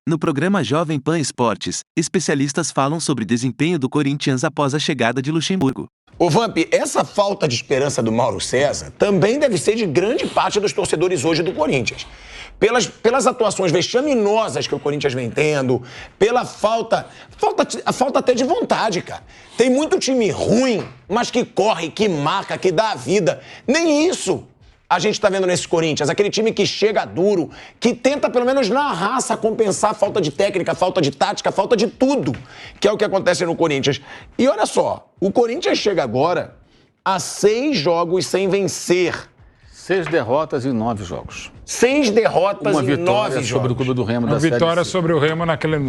No programa Jovem Pan Esportes, especialistas falam sobre desempenho do Corinthians após a chegada de Luxemburgo. Ô Vamp, essa falta de esperança do Mauro César também deve ser de grande parte dos torcedores hoje do Corinthians. Pelas atuações vexaminosas que o Corinthians vem tendo, pela falta até de vontade, cara. Tem muito time ruim, mas que corre, que marca, que dá a vida. Nem isso a gente tá vendo nesse Corinthians. Aquele time que chega duro, que tenta pelo menos na raça compensar a falta de técnica, falta de tática, falta de tudo, que é o que acontece no Corinthians. E olha só, o Corinthians chega agora a 6 jogos sem vencer. 6 derrotas em 9 jogos. 6 derrotas em 9 jogos. Uma vitória sobre o Clube do Remo da Série C. Vitória sobre o Remo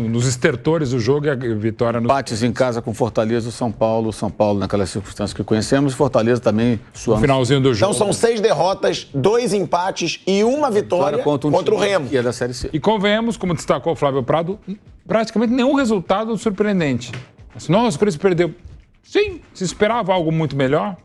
nos estertores do jogo e a vitória no... Empates em casa com Fortaleza e São Paulo. São Paulo naquelas circunstâncias que conhecemos. Fortaleza também suando. No finalzinho do jogo. Então são 6 derrotas, 2 empates e uma vitória contra o Remo. Que é da Série C. E convenhamos, como destacou o Flávio Prado, praticamente nenhum resultado surpreendente. Nossa, o Corinthians perdeu. Sim, se esperava algo muito melhor.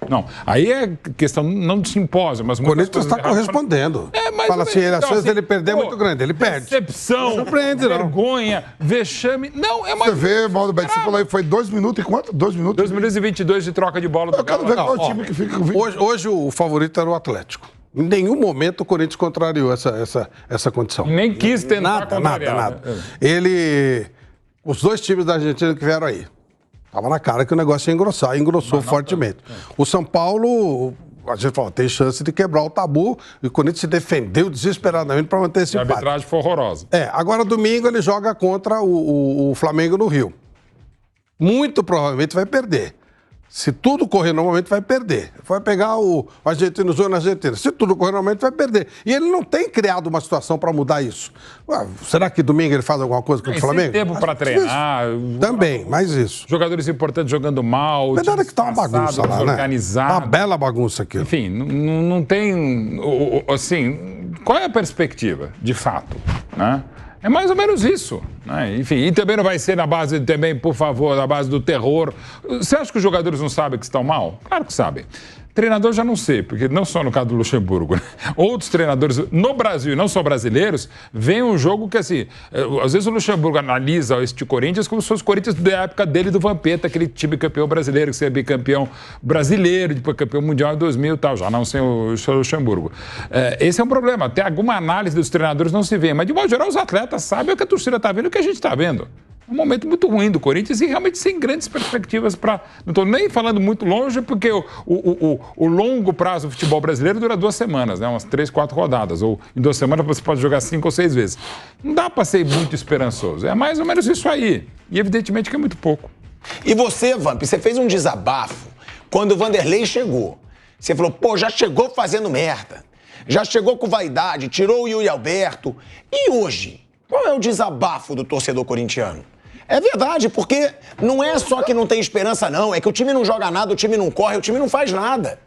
Não, aí é questão não de simpósio, mas... O Corinthians está correspondendo. Mas fala assim, a chance dele perder é muito grande, ele perde. Decepção, surpreende, vergonha, vexame... Não, é uma... Você vê, Mauro Betti, você falou aí, foi 2 minutos e quanto? 2 minutos? 2 minutos e 22 de troca de bola do Eu quero ver qual time que fica com 20. Hoje o favorito era o Atlético. Em nenhum momento o Corinthians contrariou essa condição. Nem quis tentar contrariar. Nada. Os 2 times da Argentina que vieram aí, tava na cara que o negócio ia engrossar, engrossou fortemente. O São Paulo, a gente falou, tem chance de quebrar o tabu, e o Corinthians se defendeu desesperadamente para manter esse empate. A arbitragem foi horrorosa. Agora domingo ele joga contra o Flamengo no Rio. Muito provavelmente vai perder. Se tudo correr normalmente, vai perder. Vai pegar o argentino jogando na Argentina. Se tudo correr normalmente, vai perder. E ele não tem criado uma situação para mudar isso. Será que domingo ele faz alguma coisa contra o Flamengo? Tem tempo para treinar. Também, mais isso. Jogadores importantes jogando mal. Verdade é que tá uma bagunça lá, né? Organizado. Uma bela bagunça aqui. Enfim, não tem... Assim, qual é a perspectiva, de fato, né? É mais ou menos isso, né? Enfim, e também não vai ser na base, também, por favor, na base do terror. Você acha que os jogadores não sabem que estão mal? Claro que sabem. Treinador já não sei, porque não só no caso do Luxemburgo, né? Outros treinadores no Brasil, e não só brasileiros, veem um jogo que, assim, às vezes o Luxemburgo analisa este Corinthians como se fosse o Corinthians da época dele do Vampeta, aquele time campeão brasileiro, que seria bicampeão brasileiro, depois campeão mundial em 2000 e tal, já não sem o Luxemburgo. Esse é um problema, até alguma análise dos treinadores não se vê, mas de modo geral os atletas sabem o que a torcida está vendo e o que a gente está vendo. É um momento muito ruim do Corinthians e realmente sem grandes perspectivas para... Não estou nem falando muito longe, porque o longo prazo do futebol brasileiro dura 2 semanas, né? Umas 3, 4 rodadas. Ou em 2 semanas você pode jogar 5 ou 6 vezes. Não dá para ser muito esperançoso. É mais ou menos isso aí. E evidentemente que é muito pouco. E você, Vamp, você fez um desabafo quando o Vanderlei chegou. Você falou, pô, já chegou fazendo merda. Já chegou com vaidade, tirou o Yuri Alberto. E hoje, qual é o desabafo do torcedor corintiano? É verdade, porque não é só que não tem esperança, não. É que o time não joga nada, o time não corre, o time não faz nada.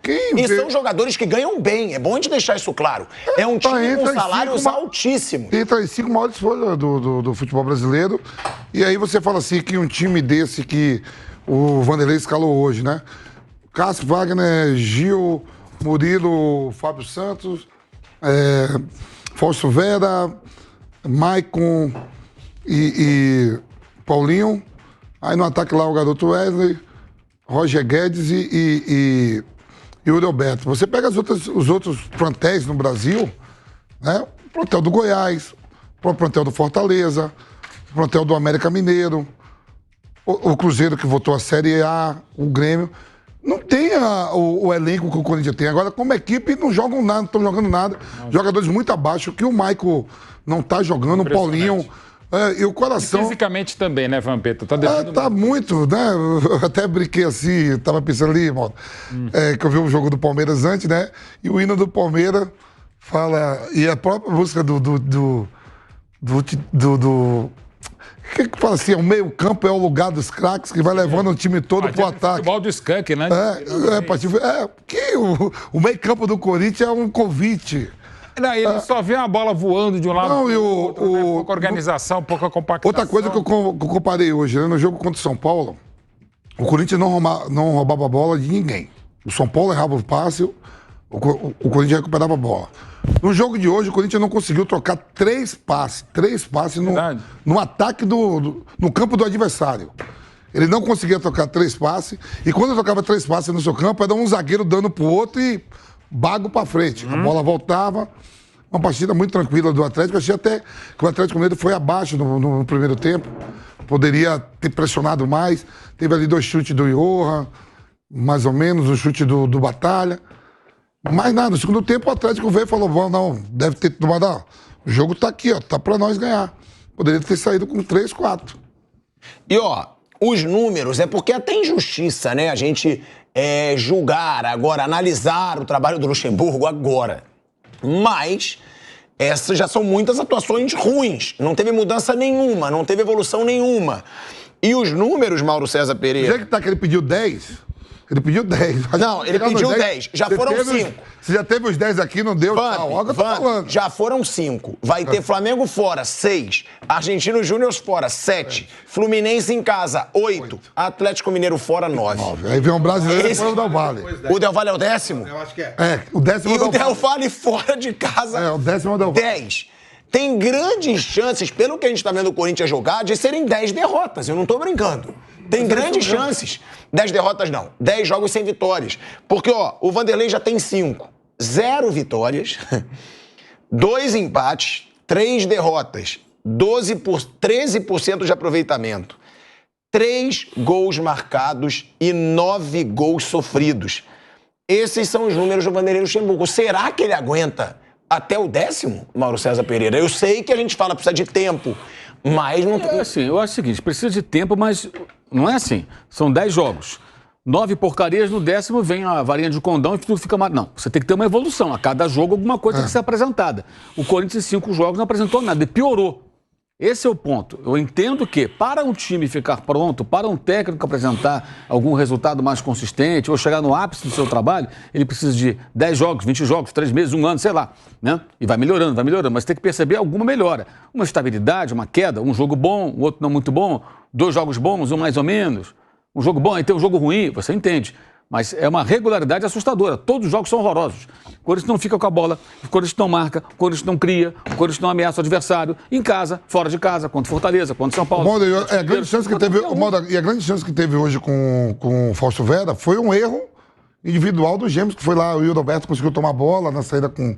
São jogadores que ganham bem. É bom a gente deixar isso claro. É um time com salários altíssimos. Entra as 5 maiores folhas do futebol brasileiro. E aí você fala assim, que um time desse que o Vanderlei escalou hoje, né? Cássio, Wagner, Gil, Murilo, Fábio Santos, Fausto Vera, Maicon e Paulinho. Aí no ataque lá o garoto Wesley, Roger Guedes e Yuri Alberto. Você pega os outros plantéis no Brasil, né? O plantel do Goiás, o plantel do Fortaleza, o plantel do América Mineiro, o Cruzeiro que voltou à Série A, o Grêmio. Não tem o elenco que o Corinthians tem. Agora, como equipe, não jogam nada, não estão jogando nada. Jogadores muito abaixo, que o Maicon não está jogando, o Paulinho... e o coração... E fisicamente também, né, Vampeta? Tá muito, né? Eu até brinquei assim, tava pensando ali, irmão, que eu vi o jogo do Palmeiras antes, né? E o hino do Palmeiras fala... E a própria música que fala assim, o meio-campo é o lugar dos craques que vai levando o time todo pro ataque. Futebol do Skank, né? O meio-campo do Corinthians é um convite. Não, ele só vê uma bola voando de um lado pro outro, né? Pouca organização, pouca compactação. Outra coisa que eu comparei hoje, né? No jogo contra o São Paulo, o Corinthians não roubava a bola de ninguém. O São Paulo errava o passe, o Corinthians recuperava a bola. No jogo de hoje, o Corinthians não conseguiu trocar 3 passes no ataque no campo do adversário. Ele não conseguia trocar 3 passes, e quando ele trocava 3 passes no seu campo, era um zagueiro dando pro outro e bago pra frente. A bola voltava. Uma partida muito tranquila do Atlético. Eu achei até que o Atlético Mineiro foi abaixo no primeiro tempo. Poderia ter pressionado mais. Teve ali 2 chutes do Johan, mais ou menos, um chute do Batalha. Mas nada, no segundo tempo o Atlético veio e falou, bom, não, deve ter tomado, ó, o jogo tá aqui, ó, tá pra nós ganhar. Poderia ter saído com 3, 4. E ó, os números, é porque é até injustiça, né, a gente julgar agora, analisar o trabalho do Luxemburgo agora. Mas essas já são muitas atuações ruins, não teve mudança nenhuma, não teve evolução nenhuma. E os números, Mauro César Pereira... Do jeito que tá que ele pediu 10... Ele pediu 10. Não, ele pediu 10. Já foram 5. Você já teve os 10 aqui, não deu? Olha, eu tô falando. Já foram 5. Vai ter Flamengo fora, 6. Argentino Júnior fora, 7. Fluminense em casa, 8. Atlético Mineiro fora, 9. Aí vem um brasileiro e depois o Del Valle. O Del Valle é o 10º? Eu acho que é. O 10º E o Del Valle fora de casa, o 10º é o Del Valle. 10. Tem grandes chances, pelo que a gente tá vendo o Corinthians jogar, de serem 10 derrotas. Eu não tô brincando. Tem grandes chances. 10 derrotas não. 10 jogos sem vitórias. Porque, ó, o Vanderlei já tem 5. 0 vitórias, 2 empates, 3 derrotas, 13% de aproveitamento, 3 gols marcados e 9 gols sofridos. Esses são os números do Vanderlei Luxemburgo. Será que ele aguenta até o 10º, Mauro César Pereira? Eu sei que a gente fala que precisa de tempo, mas não... É assim, eu acho o seguinte, precisa de tempo, mas não é assim. São 10 jogos. 9 porcarias, no 10º vem a varinha de condão e tudo fica... Não, você tem que ter uma evolução. A cada jogo alguma coisa tem que ser apresentada. O Corinthians em 5 jogos não apresentou nada e piorou. Esse é o ponto. Eu entendo que para um time ficar pronto, para um técnico apresentar algum resultado mais consistente ou chegar no ápice do seu trabalho, ele precisa de 10 jogos, 20 jogos, 3 meses, 1 ano, sei lá, né? E vai melhorando, mas tem que perceber alguma melhora. Uma estabilidade, uma queda, um jogo bom, o outro não muito bom, 2 jogos bons, um mais ou menos, um jogo bom, aí tem um jogo ruim, você entende. Mas é uma regularidade assustadora. Todos os jogos são horrorosos. O Corinthians não fica com a bola, o Corinthians não marca, o Corinthians não cria, o Corinthians não ameaça o adversário, em casa, fora de casa, contra Fortaleza, contra São Paulo. A grande chance que teve, e a grande chance que teve hoje com o Fausto Vera foi um erro individual dos Gêmeos, que foi lá, o Hildo Alberto conseguiu tomar a bola na saída com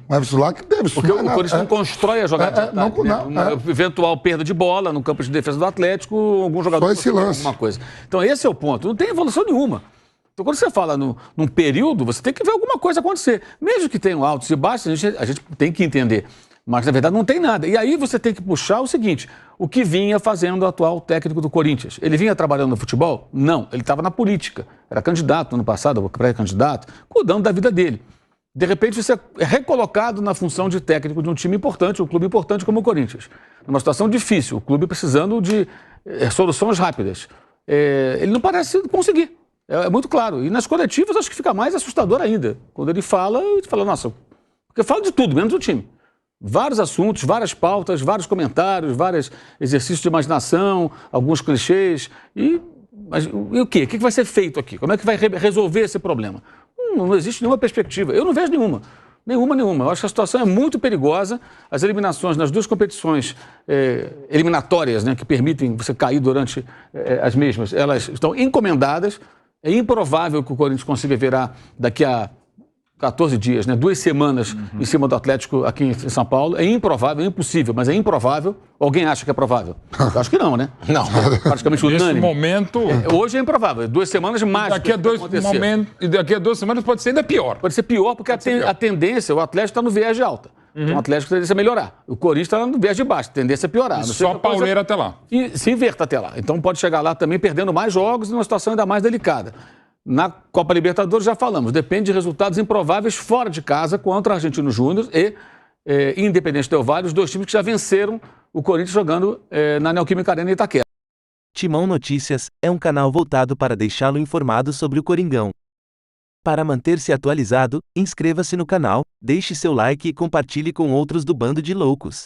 o Everson lá, que teve. Porque o Corinthians não constrói a jogada de ataque, uma eventual perda de bola no campo de defesa do Atlético, algum jogador... Só esse lance. Alguma coisa. Então esse é o ponto. Não tem evolução nenhuma. Então, quando você fala num período, você tem que ver alguma coisa acontecer. Mesmo que tenham altos e baixos, a gente tem que entender. Mas, na verdade, não tem nada. E aí você tem que puxar o seguinte, o que vinha fazendo o atual técnico do Corinthians. Ele vinha trabalhando no futebol? Não. Ele estava na política. Era candidato no ano passado, pré-candidato, cuidando da vida dele. De repente, você é recolocado na função de técnico de um time importante, um clube importante como o Corinthians. Numa situação difícil, o clube precisando de soluções rápidas. Ele não parece conseguir. É muito claro. E nas coletivas acho que fica mais assustador ainda. Quando ele fala, nossa, porque fala de tudo, menos do time. Vários assuntos, várias pautas, vários comentários, vários exercícios de imaginação, alguns clichês. E o quê? O que vai ser feito aqui? Como é que vai resolver esse problema? Não existe nenhuma perspectiva. Eu não vejo nenhuma. Nenhuma. Eu acho que a situação é muito perigosa. As eliminações nas 2 competições eliminatórias, né, que permitem você cair durante as mesmas, elas estão encomendadas. É improvável que o Corinthians consiga virar daqui a 14 dias, né? 2 semanas em cima do Atlético aqui em São Paulo. É improvável, é impossível, mas é improvável. Alguém acha que é provável? Eu acho que não, né? Não. Praticamente unânime. Nesse momento... Hoje é improvável. 2 semanas mais. Daqui a 2 semanas pode ser ainda pior. Pode ser pior porque a tendência, o Atlético está no viés de alta. Então o Atlético tem tendência a melhorar. O Corinthians está no viés de baixo, tendência a piorar. E só a pauleira até lá. E se inverta até lá. Então pode chegar lá também perdendo mais jogos e numa situação ainda mais delicada. Na Copa Libertadores já falamos, depende de resultados improváveis fora de casa contra Argentino Júnior e Independente Del Valle, os 2 times que já venceram o Corinthians jogando na Neoquímica Arena em Itaquera. Timão Notícias é um canal voltado para deixá-lo informado sobre o Coringão. Para manter-se atualizado, inscreva-se no canal, deixe seu like e compartilhe com outros do Bando de Loucos.